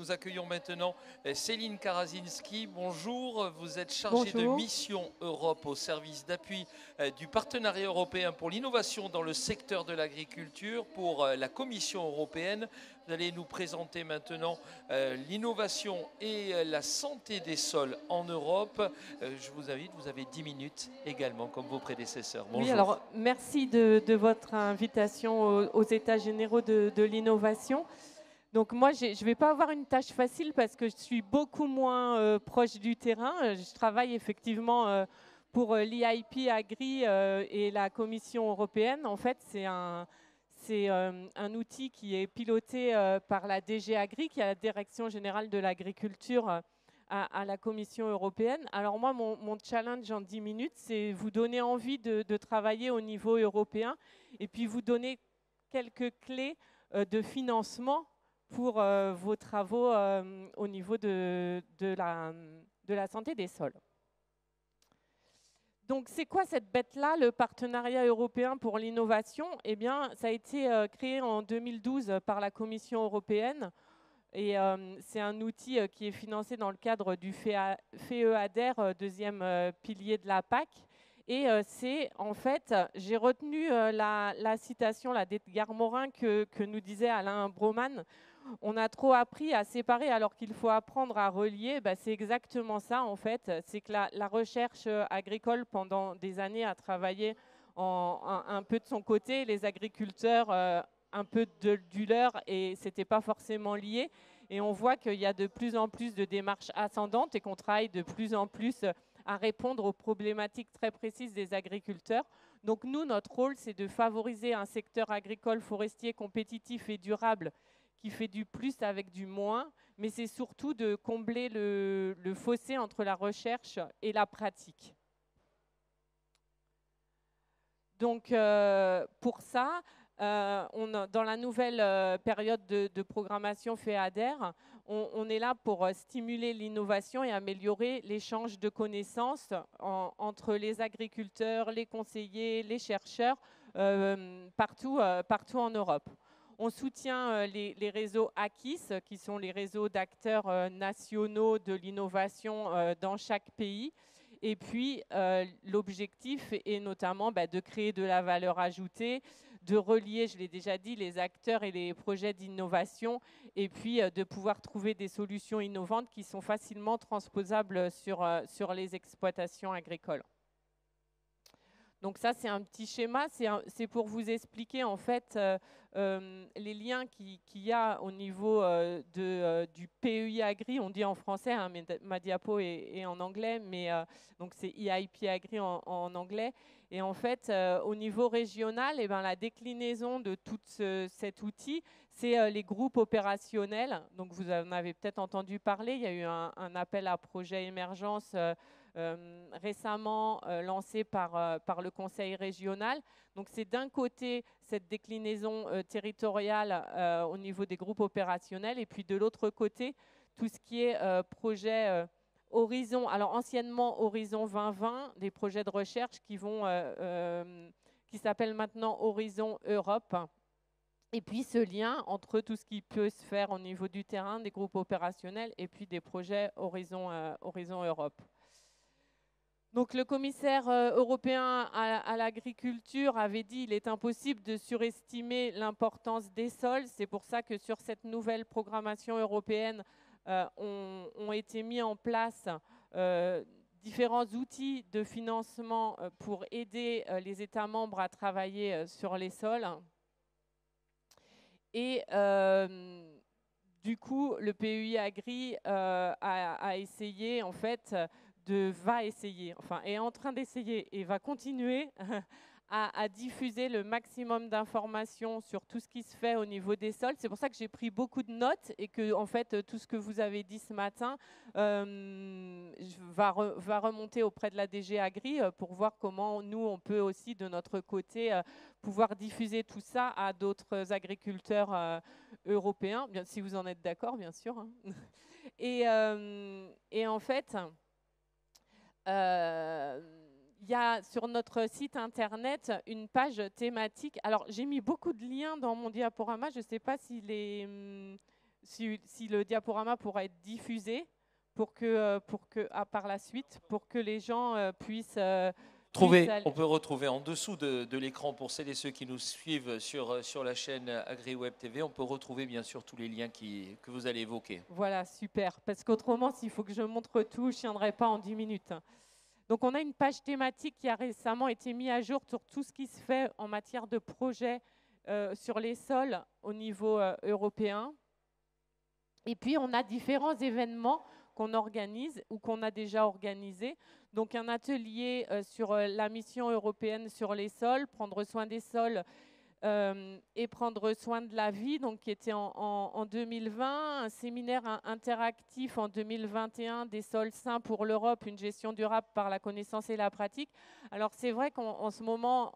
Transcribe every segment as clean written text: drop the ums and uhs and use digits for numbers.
Nous accueillons maintenant Céline Karasinski. Bonjour, vous êtes chargée de mission Europe au service d'appui du partenariat européen pour l'innovation dans le secteur de l'agriculture pour la Commission européenne. Vous allez nous présenter maintenant l'innovation et la santé des sols en Europe. Je vous invite, vous avez 10 minutes également comme vos prédécesseurs. Bonjour. Oui, alors merci de votre invitation aux États généraux de l'innovation. Donc moi, je ne vais pas avoir une tâche facile parce que je suis beaucoup moins proche du terrain. Je travaille effectivement pour l'EIP Agri et la Commission européenne. En fait, c'est un outil qui est piloté par la DG Agri, qui est la Direction générale de l'agriculture à la Commission européenne. Alors moi, mon challenge en 10 minutes, c'est vous donner envie de travailler au niveau européen et puis vous donner quelques clés de financement pour vos travaux au niveau de la santé des sols. Donc, c'est quoi cette bête-là, le partenariat européen pour l'innovation? Eh bien, ça a été créé en 2012 par la Commission européenne. Et c'est un outil qui est financé dans le cadre du FEADER, deuxième pilier de la PAC. Et c'est, en fait, j'ai retenu la citation d'Edgar Morin que nous disait Alain Broman. On a trop appris à séparer alors qu'il faut apprendre à relier. C'est exactement ça, en fait. C'est que la recherche agricole, pendant des années, a travaillé un peu de son côté. Les agriculteurs, un peu du leur, et ce n'était pas forcément lié. Et on voit qu'il y a de plus en plus de démarches ascendantes et qu'on travaille de plus en plus à répondre aux problématiques très précises des agriculteurs. Donc nous, notre rôle, c'est de favoriser un secteur agricole forestier compétitif et durable qui fait du plus avec du moins, mais c'est surtout de combler le fossé entre la recherche et la pratique. Donc pour ça, dans la nouvelle période de programmation FEADER, on est là pour stimuler l'innovation et améliorer l'échange de connaissances entre les agriculteurs, les conseillers, les chercheurs, partout en Europe. On soutient les réseaux AKIS, qui sont les réseaux d'acteurs nationaux de l'innovation dans chaque pays. Et puis, l'objectif est notamment de créer de la valeur ajoutée, de relier, je l'ai déjà dit, les acteurs et les projets d'innovation, et puis de pouvoir trouver des solutions innovantes qui sont facilement transposables sur les exploitations agricoles. Donc ça, c'est un petit schéma, c'est pour vous expliquer en fait les liens qu'il y a au niveau du PEI Agri, on dit en français, hein, mais ma diapo est en anglais, mais donc c'est EIP Agri en anglais. Et en fait, au niveau régional, la déclinaison de tout cet outil, c'est les groupes opérationnels. Donc vous en avez peut-être entendu parler, il y a eu un appel à projet émergence récemment lancé par le Conseil régional. Donc c'est d'un côté cette déclinaison territoriale au niveau des groupes opérationnels et puis de l'autre côté tout ce qui est projet Horizon, alors anciennement Horizon 2020, des projets de recherche qui s'appellent maintenant Horizon Europe. Et puis ce lien entre tout ce qui peut se faire au niveau du terrain, des groupes opérationnels et puis des projets Horizon Europe. Donc le commissaire européen à l'agriculture avait dit qu'il est impossible de surestimer l'importance des sols. C'est pour ça que sur cette nouvelle programmation européenne, ont été mis en place différents outils de financement pour aider les États membres à travailler sur les sols. Et du coup, le PEI Agri a essayé en fait est en train d'essayer et va continuer à diffuser le maximum d'informations sur tout ce qui se fait au niveau des sols. C'est pour ça que j'ai pris beaucoup de notes et que en fait tout ce que vous avez dit ce matin va remonter auprès de la DG Agri pour voir comment nous on peut aussi de notre côté pouvoir diffuser tout ça à d'autres agriculteurs européens, bien, si vous en êtes d'accord bien sûr. Hein. Et en fait, il y a sur notre site internet une page thématique. Alors, j'ai mis beaucoup de liens dans mon diaporama. Je ne sais pas si si le diaporama pourra être diffusé pour par la suite, pour que les gens puissent... On peut retrouver en dessous de l'écran, pour celles et ceux qui nous suivent sur la chaîne AgriWeb TV, on peut retrouver bien sûr tous les liens que vous allez évoquer. Voilà, super, parce qu'autrement, s'il faut que je montre tout, je ne tiendrai pas en 10 minutes. Donc on a une page thématique qui a récemment été mise à jour sur tout ce qui se fait en matière de projets sur les sols au niveau européen. Et puis on a différents événements qu'on organise ou qu'on a déjà organisés. Donc un atelier sur la mission européenne sur les sols, prendre soin des sols et prendre soin de la vie, donc qui était en 2020, un séminaire interactif en 2021, des sols sains pour l'Europe, une gestion durable par la connaissance et la pratique. Alors c'est vrai qu'en ce moment,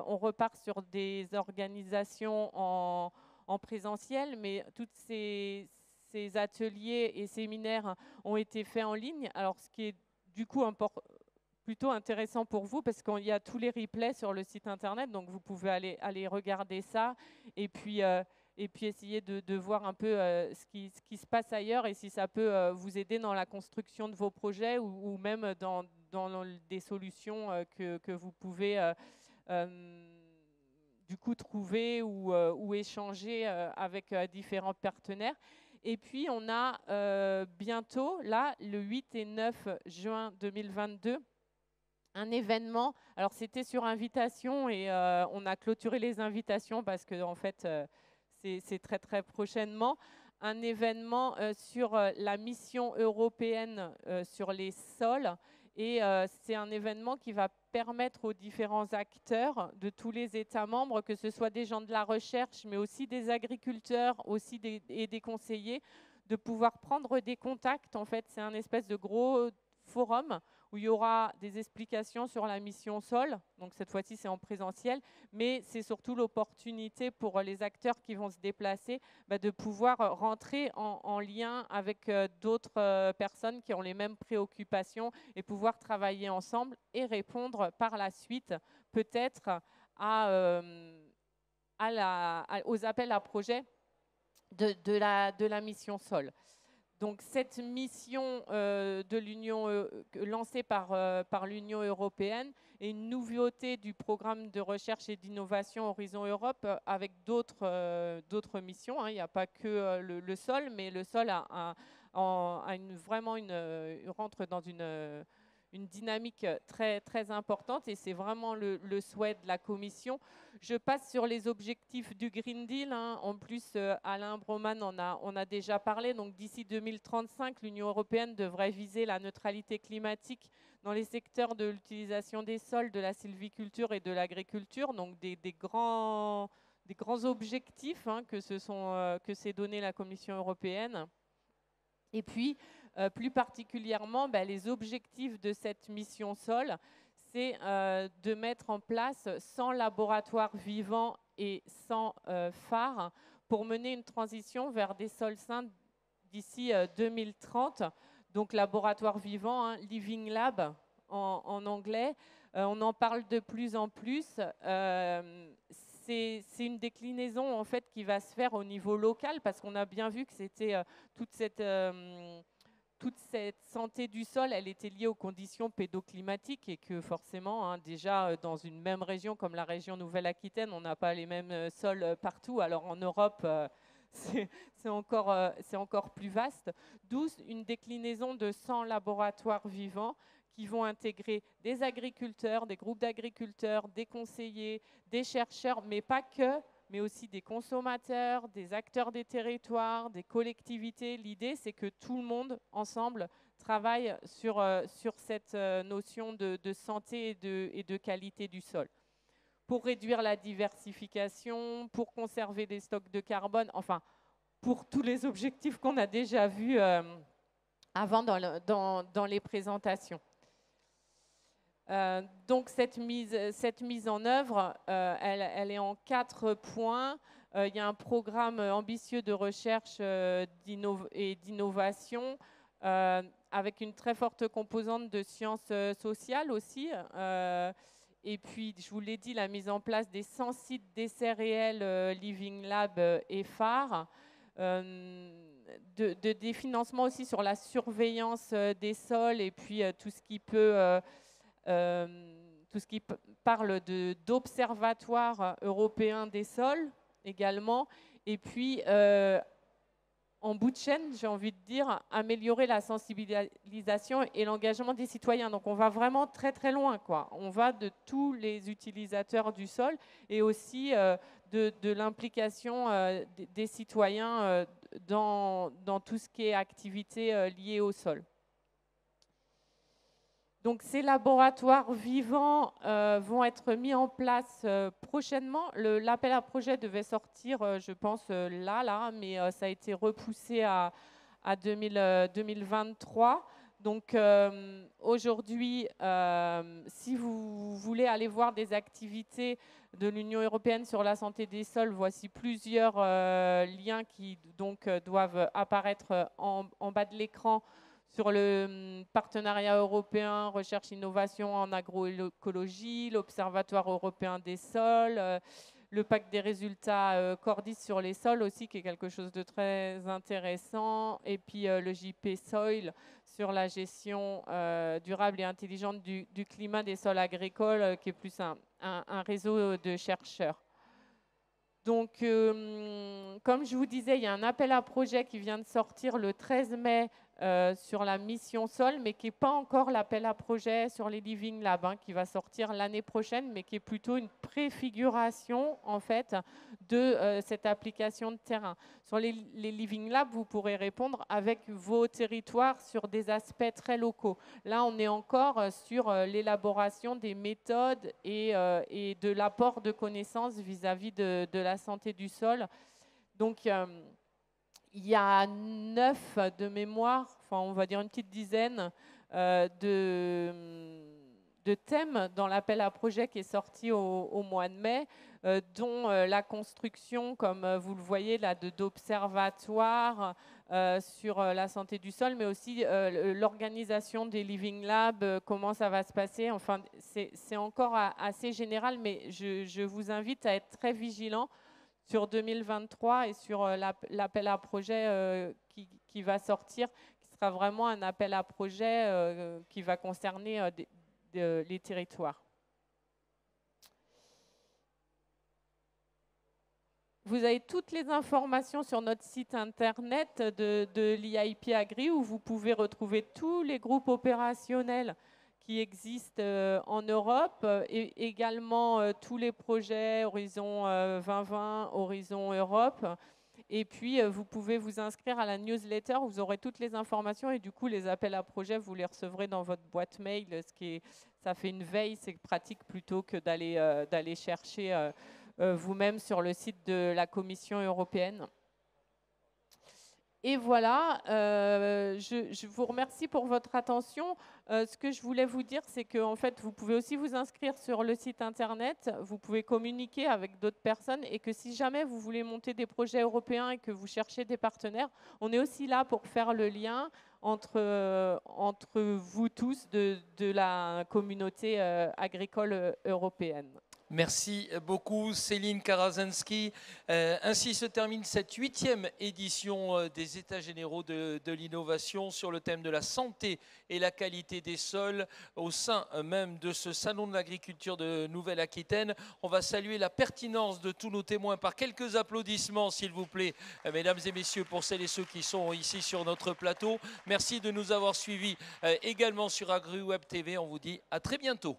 on repart sur des organisations en présentiel, mais toutes ces ateliers et séminaires ont été faits en ligne. Alors, ce qui est du coup plutôt intéressant pour vous, parce qu'il y a tous les replays sur le site internet, donc vous pouvez aller regarder ça et puis essayer de voir un peu ce qui se passe ailleurs et si ça peut vous aider dans la construction de vos projets ou même dans des solutions que vous pouvez du coup trouver ou échanger avec différents partenaires. Et puis, on a bientôt, là, le 8 et 9 juin 2022, un événement. Alors, c'était sur invitation et on a clôturé les invitations parce que, en fait, c'est très, très prochainement. Un événement sur la mission européenne sur les sols. Et c'est un événement qui va permettre aux différents acteurs de tous les États membres, que ce soit des gens de la recherche, mais aussi des agriculteurs et des conseillers, de pouvoir prendre des contacts. En fait, c'est un espèce de gros forum où il y aura des explications sur la mission sol. Donc cette fois-ci, c'est en présentiel, mais c'est surtout l'opportunité pour les acteurs qui vont se déplacer de pouvoir rentrer en lien avec d'autres personnes qui ont les mêmes préoccupations et pouvoir travailler ensemble et répondre par la suite peut-être aux appels à projets de la mission sol. Donc cette mission de l'Union lancée par l'Union européenne est une nouveauté du programme de recherche et d'innovation Horizon Europe avec d'autres missions. Hein. Il n'y a pas que le sol, mais le sol rentre dans une dynamique très, très importante et c'est vraiment le souhait de la Commission. Je passe sur les objectifs du Green Deal. Hein. En plus, Alain Broman on a déjà parlé. Donc, d'ici 2035, l'Union européenne devrait viser la neutralité climatique dans les secteurs de l'utilisation des sols, de la sylviculture et de l'agriculture. Donc, des grands objectifs hein, que s'est donné la Commission européenne. Et puis, plus particulièrement, les objectifs de cette mission sol, c'est de mettre en place 100 laboratoires vivants et 100 phares pour mener une transition vers des sols sains d'ici 2030. Donc, laboratoire vivant, hein, Living Lab en anglais. On en parle de plus en plus. C'est une déclinaison en fait qui va se faire au niveau local parce qu'on a bien vu que c'était toute cette santé du sol, elle était liée aux conditions pédoclimatiques et que forcément, hein, déjà dans une même région comme la région Nouvelle-Aquitaine, on n'a pas les mêmes sols partout. Alors en Europe, c'est encore plus vaste. D'où une déclinaison de 100 laboratoires vivants qui vont intégrer des agriculteurs, des groupes d'agriculteurs, des conseillers, des chercheurs, mais pas que, mais aussi des consommateurs, des acteurs des territoires, des collectivités. L'idée, c'est que tout le monde, ensemble, travaille sur cette notion de santé et de qualité du sol. Pour réduire la diversification, pour conserver des stocks de carbone, enfin, pour tous les objectifs qu'on a déjà vus avant dans les présentations. Donc cette mise en œuvre, elle est en 4 points. Il y a un programme ambitieux de recherche et d'innovation avec une très forte composante de sciences sociales aussi. Et puis, je vous l'ai dit, la mise en place des 100 sites d'essais réels Living Lab et phares. des financements aussi sur la surveillance des sols et puis tout ce qui peut, tout ce qui parle d'observatoire européen des sols également. Et puis, en bout de chaîne, j'ai envie de dire, améliorer la sensibilisation et l'engagement des citoyens. Donc, on va vraiment très, très loin, quoi. On va de tous les utilisateurs du sol et aussi de l'implication des citoyens dans tout ce qui est activité liée au sol. Donc, ces laboratoires vivants vont être mis en place prochainement. L'appel à projet devait sortir, je pense, là, mais ça a été repoussé à 2023. Donc, aujourd'hui, si vous voulez aller voir des activités de l'Union européenne sur la santé des sols, voici plusieurs liens qui donc doivent apparaître en bas de l'écran sur le partenariat européen recherche-innovation en agroécologie, l'Observatoire européen des sols, le pacte des résultats Cordis sur les sols aussi, qui est quelque chose de très intéressant, et puis le JP Soil sur la gestion durable et intelligente du climat des sols agricoles, qui est plus un réseau de chercheurs. Donc, comme je vous disais, il y a un appel à projet qui vient de sortir le 13 mai sur la mission sol, mais qui n'est pas encore l'appel à projet sur les Living Labs, hein, qui va sortir l'année prochaine, mais qui est plutôt une préfiguration en fait de cette application de terrain. Sur les Living Labs, vous pourrez répondre avec vos territoires sur des aspects très locaux. Là, on est encore sur l'élaboration des méthodes et de l'apport de connaissances vis-à-vis de la santé du sol. Donc, il y a 9 de mémoire, enfin on va dire une petite dizaine de thèmes dans l'appel à projet qui est sorti au mois de mai, dont la construction, comme vous le voyez là, d'observatoires sur la santé du sol, mais aussi l'organisation des Living Labs, comment ça va se passer. Enfin, c'est encore assez général, mais je vous invite à être très vigilant sur 2023 et sur l'appel à projet qui va sortir, qui sera vraiment un appel à projet qui va concerner les territoires. Vous avez toutes les informations sur notre site internet de l'IIP Agri, où vous pouvez retrouver tous les groupes opérationnels qui existent en Europe, et également tous les projets Horizon 2020, Horizon Europe. Et puis, vous pouvez vous inscrire à la newsletter, où vous aurez toutes les informations, et du coup, les appels à projets, vous les recevrez dans votre boîte mail, ça fait une veille, c'est pratique plutôt que d'aller chercher vous-même sur le site de la Commission européenne. Et voilà, je vous remercie pour votre attention. Ce que je voulais vous dire, c'est que en fait, vous pouvez aussi vous inscrire sur le site internet, vous pouvez communiquer avec d'autres personnes, et que si jamais vous voulez monter des projets européens et que vous cherchez des partenaires, on est aussi là pour faire le lien entre vous tous de la communauté agricole européenne. Merci beaucoup Céline Karasinski. Ainsi se termine cette 8e édition des États généraux de l'innovation sur le thème de la santé et la qualité des sols au sein même de ce salon de l'agriculture de Nouvelle-Aquitaine. On va saluer la pertinence de tous nos témoins par quelques applaudissements, s'il vous plaît, mesdames et messieurs, pour celles et ceux qui sont ici sur notre plateau. Merci de nous avoir suivis également sur AgriWeb TV. On vous dit à très bientôt.